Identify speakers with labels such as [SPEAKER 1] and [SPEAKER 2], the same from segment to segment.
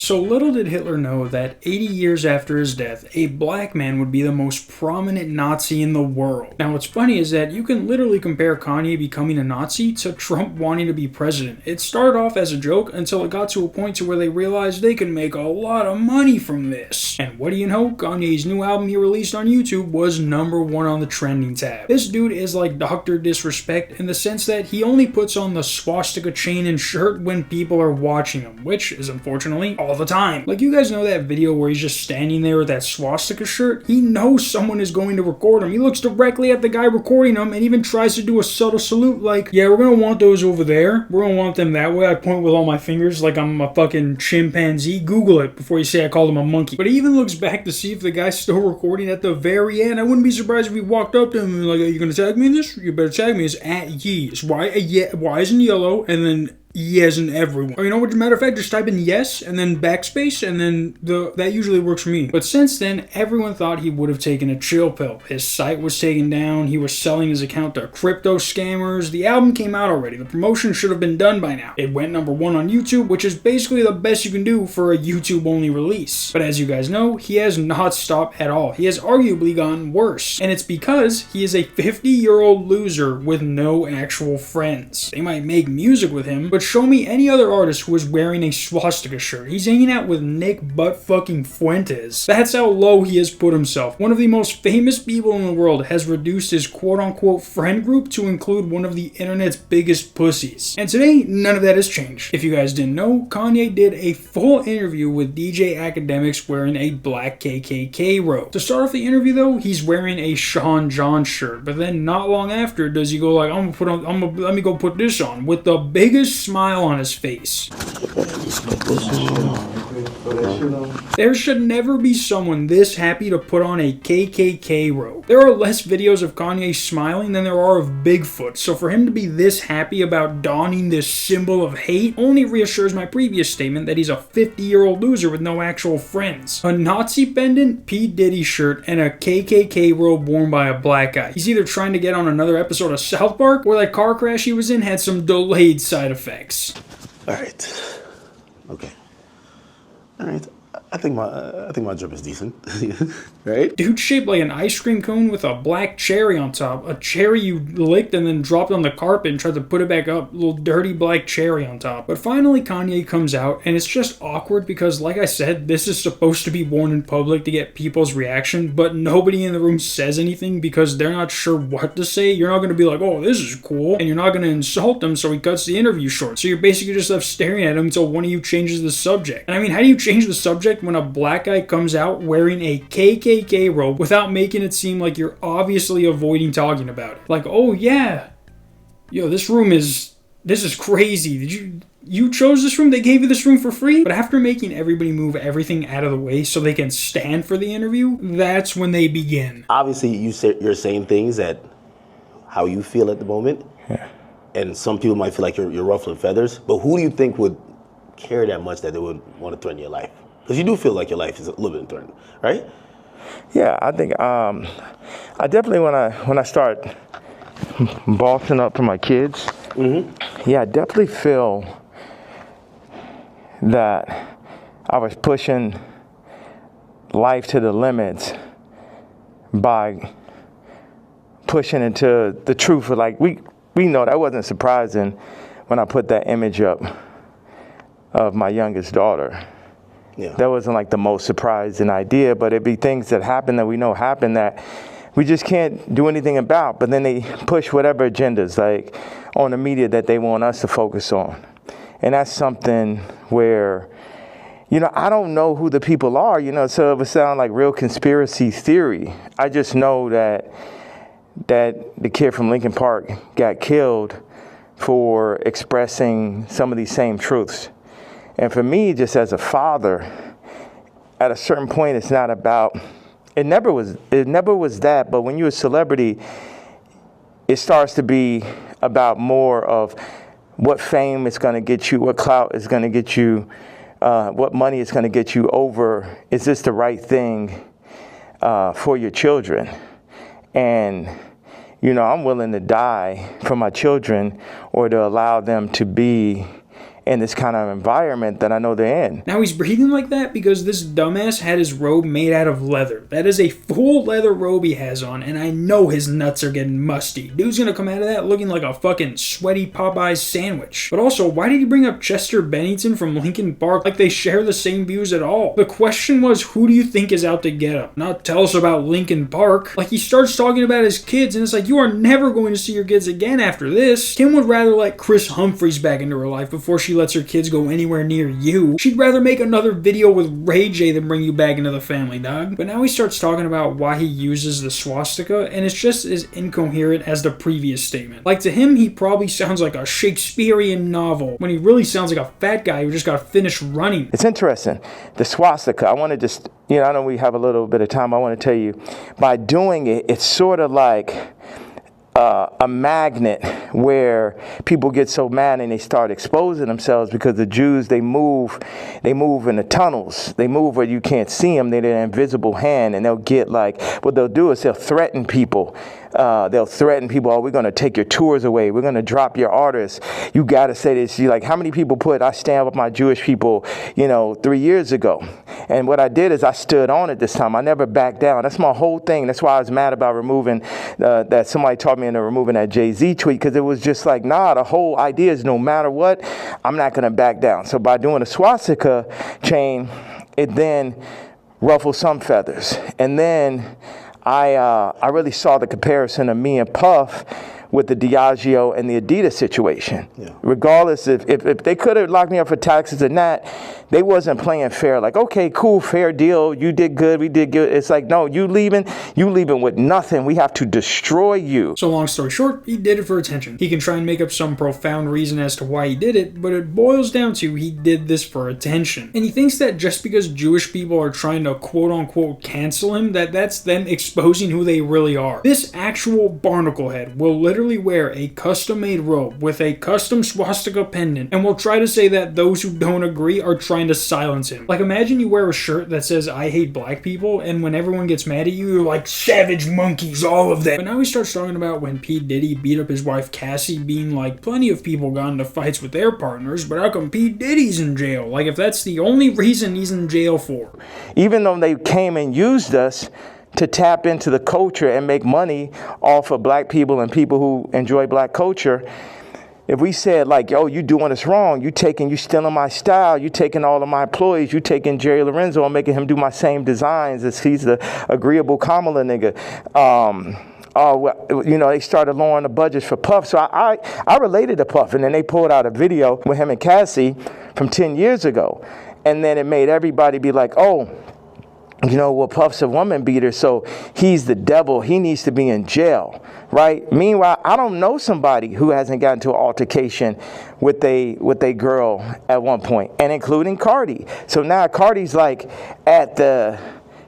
[SPEAKER 1] So little did Hitler know that 80 years after his death, a black man would be the most prominent Nazi in the world. Now what's funny is that you can literally compare Kanye becoming a Nazi to Trump wanting to be president. It started off as a joke until it got to a point to where they realized they could make a lot of money from this. And what do you know? Kanye's new album he released on YouTube was #1 on the trending tab. This dude is like Dr. Disrespect in the sense that he only puts on the swastika chain and shirt when people are watching him, which is unfortunately all the time. Like, you guys know that video where he's just standing there with that swastika shirt? He knows someone is going to record him. He looks directly at the guy recording him and even tries to do a subtle salute like, yeah, we're gonna want those over there. We're gonna want them that way. I point with all my fingers like I'm a fucking chimpanzee. Google it before you say I called him a monkey. But he even looks back to see if the guy's still recording at the very end. I wouldn't be surprised if he walked up to him and like, are you gonna tag me in this? You better tag me. It's at ye. It's Y is in yellow and then yes in everyone. Or you know what, matter of fact, just type in yes and then backspace and then that usually works for me. But since then, everyone thought he would have taken a chill pill. His site was taken down, he was selling his account to crypto scammers, the album came out already, the promotion should have been done by now. It went #1 on YouTube, which is basically the best you can do for a YouTube only release. But as you guys know, he has not stopped at all. He has arguably gotten worse. And it's because he is a 50-year-old loser with no actual friends. They might make music with him, but show me any other artist who is wearing a swastika shirt. He's hanging out with Nick Butt-fucking Fuentes. That's how low he has put himself. One of the most famous people in the world has reduced his quote-unquote friend group to include one of the internet's biggest pussies. And today, none of that has changed. If you guys didn't know, Kanye did a full interview with DJ Academics wearing a black KKK robe. To start off the interview though, he's wearing a Sean John shirt, but then not long after does he go like, let me go put this on, with the biggest smile on his face. There should never be someone this happy to put on a KKK robe. There are less videos of Kanye smiling than there are of Bigfoot, so for him to be this happy about donning this symbol of hate only reassures my previous statement that he's a 50-year-old loser with no actual friends. A Nazi pendant, P. Diddy shirt, and a KKK robe worn by a black guy. He's either trying to get on another episode of South Park, or that car crash he was in had some delayed side effects.
[SPEAKER 2] All right. Okay. All right. I think my drip is decent, right?
[SPEAKER 1] Dude shaped like an ice cream cone with a black cherry on top. A cherry you licked and then dropped on the carpet and tried to put it back up. A little dirty black cherry on top. But finally Kanye comes out and it's just awkward because, like I said, this is supposed to be worn in public to get people's reaction, but nobody in the room says anything because they're not sure what to say. You're not going to be like, oh, this is cool, and you're not going to insult them, so he cuts the interview short. So you're basically just left staring at him until one of you changes the subject. And I mean, how do you change the subject when a black guy comes out wearing a KKK robe without making it seem like you're obviously avoiding talking about it? Like, oh yeah, yo, this is crazy. Did you chose this room? They gave you this room for free? But after making everybody move everything out of the way so they can stand for the interview, that's when they begin.
[SPEAKER 2] Obviously, you're saying things that how you feel at the moment. Yeah. And some people might feel like you're ruffling feathers. But who do you think would care that much that they would want to threaten your life? Because you do feel like your life is a little bit threatened, right?
[SPEAKER 3] Yeah, I think I definitely when I start bossing up for my kids, yeah, I definitely feel that I was pushing life to the limits by pushing into the truth. Like we know that wasn't surprising when I put that image up of my youngest daughter. Yeah. That wasn't like the most surprising idea, but it'd be things that happen that we know happen that we just can't do anything about. But then they push whatever agendas like on the media that they want us to focus on. And that's something where, I don't know who the people are, so it would sound like real conspiracy theory. I just know that the kid from Lincoln Park got killed for expressing some of these same truths. And for me, just as a father, at a certain point, it's not about, it never was that, but when you're a celebrity, it starts to be about more of what fame is going to get you, what clout is going to get you, what money is going to get you over, is this the right thing for your children? And, I'm willing to die for my children or to allow them to be in this kind of environment that I know they're in.
[SPEAKER 1] Now he's breathing like that because this dumbass had his robe made out of leather. That is a full leather robe he has on, and I know his nuts are getting musty. Dude's gonna come out of that looking like a fucking sweaty Popeyes sandwich. But also, why did he bring up Chester Bennington from Linkin Park like they share the same views at all? The question was, who do you think is out to get him? Not tell us about Linkin Park. Like, he starts talking about his kids, and it's like, you are never going to see your kids again after this. Kim would rather let Chris Humphries back into her life before she lets her kids go anywhere near you. She'd rather make another video with Ray J than bring you back into the family, dog. But now he starts talking about why he uses the swastika, and it's just as incoherent as the previous statement. Like, to him, he probably sounds like a Shakespearean novel, when he really sounds like a fat guy who just got finished running.
[SPEAKER 3] It's interesting. The swastika, I want to just, I know we have a little bit of time. I want to tell you, by doing it, it's sort of like a magnet where people get so mad and they start exposing themselves because the Jews, they move in the tunnels. They move where you can't see them. They're an invisible hand, and they'll get like, what they'll do is they'll threaten people. Oh, we're going to take your tours away. We're going to drop your artists. You got to say this. Like, how many people I stand with my Jewish people, 3 years ago. And what I did is I stood on it this time. I never backed down. That's my whole thing. That's why I was mad about removing, that somebody taught me into removing that Jay-Z tweet, because it was just like, nah, the whole idea is no matter what, I'm not going to back down. So by doing a swastika chain, it then ruffled some feathers. And then I really saw the comparison of me and Puff with the Diageo and the Adidas situation. Yeah. Regardless, if they could have locked me up for taxes and that, they wasn't playing fair. Like, okay, cool, fair deal. You did good, we did good. It's like, no, you leaving with nothing. We have to destroy you.
[SPEAKER 1] So long story short, he did it for attention. He can try and make up some profound reason as to why he did it, but it boils down to he did this for attention. And he thinks that just because Jewish people are trying to quote-unquote cancel him, that's them exposing who they really are. This actual barnacle head will literally wear a custom-made robe with a custom swastika pendant and will try to say that those who don't agree are trying to silence him. Like, imagine you wear a shirt that says, I hate black people, and when everyone gets mad at you, you're like, savage monkeys, all of them. But now he starts talking about when P. Diddy beat up his wife Cassie, being like, plenty of people got into fights with their partners, but how come P. Diddy's in jail? Like, if that's the only reason he's in jail for.
[SPEAKER 3] Even though they came and used us to tap into the culture and make money off of black people and people who enjoy black culture, if we said like, yo, you doing this wrong, you stealing my style, you taking all of my employees, you taking Jerry Lorenzo and making him do my same designs as he's the agreeable Kamala nigga. They started lowering the budgets for Puff. So I related to Puff, and then they pulled out a video with him and Cassie from 10 years ago. And then it made everybody be like, oh, Puff's a woman beater, so he's the devil. He needs to be in jail, right? Meanwhile, I don't know somebody who hasn't gotten into an altercation with a girl at one point, and including Cardi. So now Cardi's like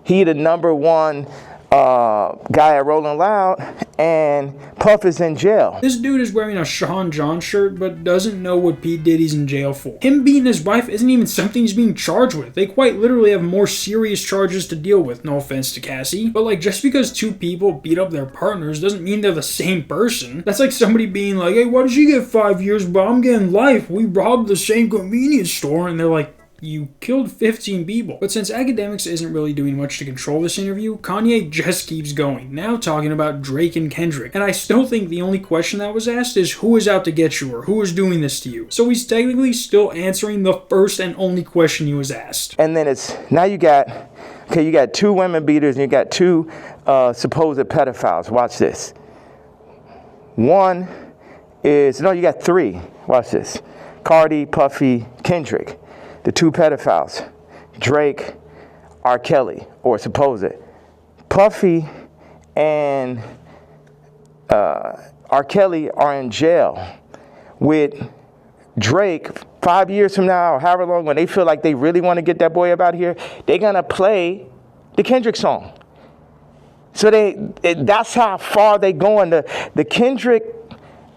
[SPEAKER 3] he the number one guy at Rolling Loud, and Puff is in jail.
[SPEAKER 1] This dude is wearing a Sean John shirt, but doesn't know what P. Diddy's in jail for. Him beating his wife isn't even something he's being charged with. They quite literally have more serious charges to deal with, no offense to Cassie. But like, just because two people beat up their partners doesn't mean they're the same person. That's like somebody being like, hey, why did she get 5 years, but I'm getting life? We robbed the same convenience store. And they're like, you killed 15 people. But since academics isn't really doing much to control this interview, Kanye just keeps going, now talking about Drake and Kendrick. And I still think the only question that was asked is who is out to get you, or who is doing this to you. So he's technically still answering the first and only question he was asked.
[SPEAKER 3] And then you got two women beaters and you got two supposed pedophiles. Watch this. You got three. Watch this. Cardi, Puffy, Kendrick. The two pedophiles, Drake, R. Kelly, or supposed. Puffy and R. Kelly are in jail with Drake 5 years from now, or however long, when they feel like they really want to get that boy up out of here, they're going to play the Kendrick song. So that's how far they going. The Kendrick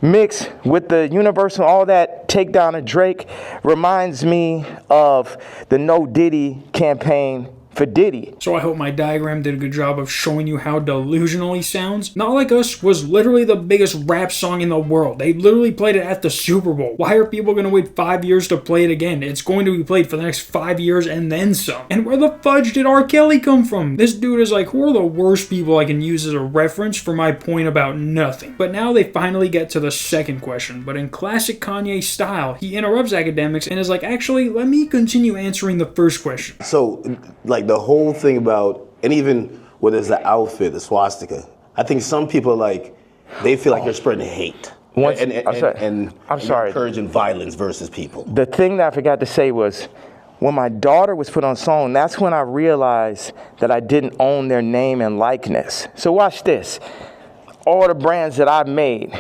[SPEAKER 3] mix with the Universal, all that takedown of Drake reminds me of the No Diddy campaign for Diddy.
[SPEAKER 1] So I hope my diagram did a good job of showing you how delusional he sounds. Not Like Us was literally the biggest rap song in the world. They literally played it at the Super Bowl. Why are people going to wait 5 years to play it again? It's going to be played for the next 5 years and then some. And where the fudge did R. Kelly come from? This dude is like, who are the worst people I can use as a reference for my point about nothing? But now they finally get to the second question. But in classic Kanye style, he interrupts academics and is like, actually, let me continue answering the first question.
[SPEAKER 2] So, like the whole thing about, and even whether it's the outfit, the swastika, I think some people like, they feel like they're spreading hate. And encouraging violence versus people.
[SPEAKER 3] The thing that I forgot to say was, when my daughter was put on song, that's when I realized that I didn't own their name and likeness. So watch this. All the brands that I've made,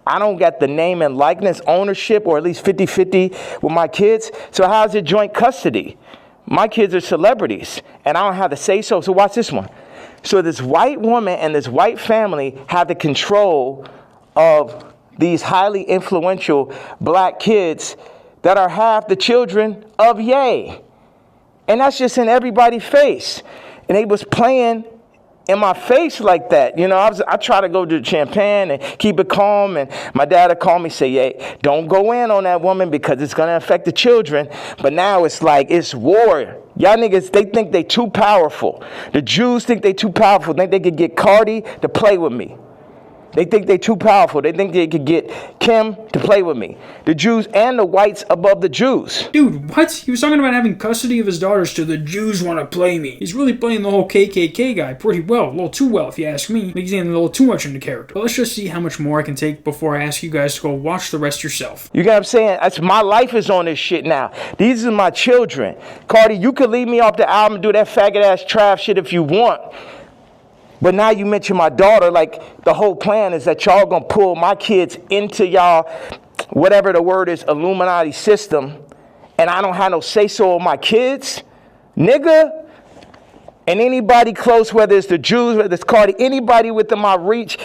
[SPEAKER 3] I don't got the name and likeness ownership, or at least 50-50 with my kids. So how's it joint custody? My kids are celebrities, and I don't have to say so. So watch this one. So this white woman and this white family have the control of these highly influential black kids that are half the children of Ye. And that's just in everybody's face. And they was playing in my face like that. You know, I try to go to Champagne and keep it calm. And my dad would call me, say, hey, don't go in on that woman because it's going to affect the children. But now it's like, it's war. Y'all niggas, they think they too powerful. The Jews think they too powerful. Think they could get Cardi to play with me. They think they too powerful. They think they could get Kim to play with me. The Jews and the whites above the Jews.
[SPEAKER 1] Dude, what? He was talking about having custody of his daughters to the Jews want to play me. He's really playing the whole KKK guy pretty well. A little too well, if you ask me. He's getting a little too much into character. But let's just see how much more I can take before I ask you guys to go watch the rest yourself.
[SPEAKER 3] You get what I'm saying? That's my life is on this shit now. These are my children. Cardi, you could leave me off the album and do that faggot-ass trash shit if you want. But now you mention my daughter, like the whole plan is that y'all gonna pull my kids into y'all, whatever the word is, Illuminati system, and I don't have no say-so of my kids, nigga. And anybody close, whether it's the Jews, whether it's Cardi, anybody within my reach,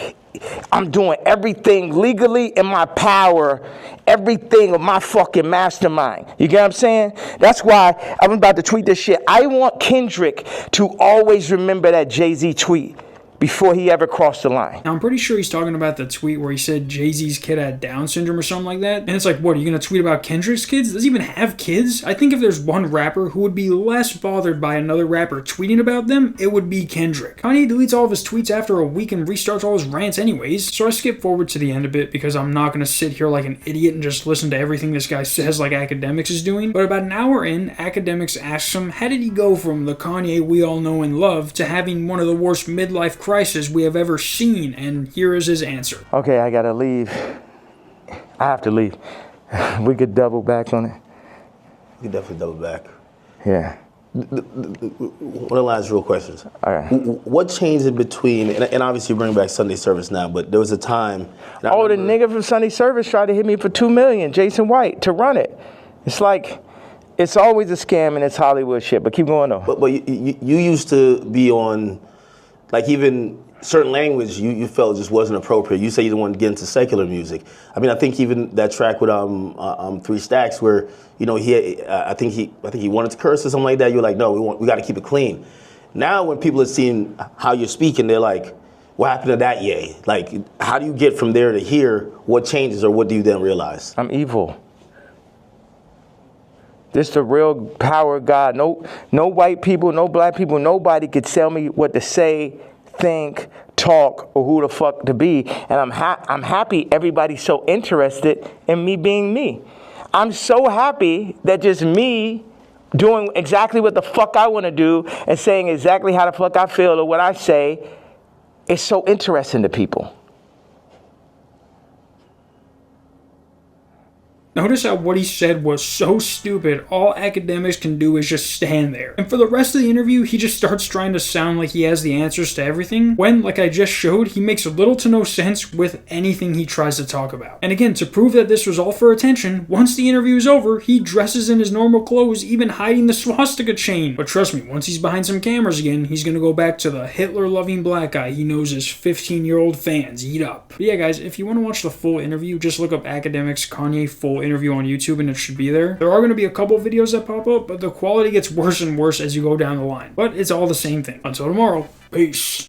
[SPEAKER 3] I'm doing everything legally in my power, everything of my fucking mastermind. You get what I'm saying? That's why I'm about to tweet this shit. I want Kendrick to always remember that Jay-Z tweet before he ever crossed the line.
[SPEAKER 1] Now, I'm pretty sure he's talking about the tweet where he said Jay-Z's kid had Down syndrome or something like that. And it's like, what, are you going to tweet about Kendrick's kids? Does he even have kids? I think if there's one rapper who would be less bothered by another rapper tweeting about them, it would be Kendrick. Kanye deletes all of his tweets after a week and restarts all his rants anyways, so I skip forward to the end a bit because I'm not going to sit here like an idiot and just listen to everything this guy says like Academics is doing. But about an hour in, Academics asks him, how did he go from the Kanye we all know and love to having one of the worst midlife crises we have ever seen? And here is his answer.
[SPEAKER 3] Okay, I gotta leave. I have to leave. We could double back on it.
[SPEAKER 2] You can definitely double back.
[SPEAKER 3] Yeah.
[SPEAKER 2] One of the last real questions.
[SPEAKER 3] All right.
[SPEAKER 2] What changed in between, and obviously you bring back Sunday service now, but there was a time.
[SPEAKER 3] Oh, the nigga from Sunday service tried to hit me for $2 million, Jason White, to run it. It's like, it's always a scam and it's Hollywood shit, but keep going though.
[SPEAKER 2] But you used to be on, like even certain language you felt just wasn't appropriate. You say you didn't want to get into secular music. I mean, I think even that track with 3 Stacks where, you know, I think he wanted to curse or something like that. You're like, no, we got to keep it clean. Now when people are seeing how you're speaking, they're like, what happened to that yay? Like, how do you get from there to here? What changes, or what do you then realize?
[SPEAKER 3] I'm evil. This the real power of God. No white people, no black people, nobody could tell me what to say, think, talk, or who the fuck to be. And I'm happy everybody's so interested in me being me. I'm so happy that just me doing exactly what the fuck I want to do and saying exactly how the fuck I feel or what I say is so interesting to people.
[SPEAKER 1] Notice how what he said was so stupid, all Academics can do is just stand there. And for the rest of the interview, he just starts trying to sound like he has the answers to everything, when, like I just showed, he makes little to no sense with anything he tries to talk about. And again, to prove that this was all for attention, once the interview is over, he dresses in his normal clothes, even hiding the swastika chain. But trust me, once he's behind some cameras again, he's gonna go back to the Hitler-loving black guy he knows his 15-year-old fans eat up. But yeah, guys, if you want to watch the full interview, just look up Academics Kanye full full interview on YouTube and it should be there. There are going to be a couple videos that pop up, but the quality gets worse and worse as you go down the line. But it's all the same thing. Until tomorrow, peace.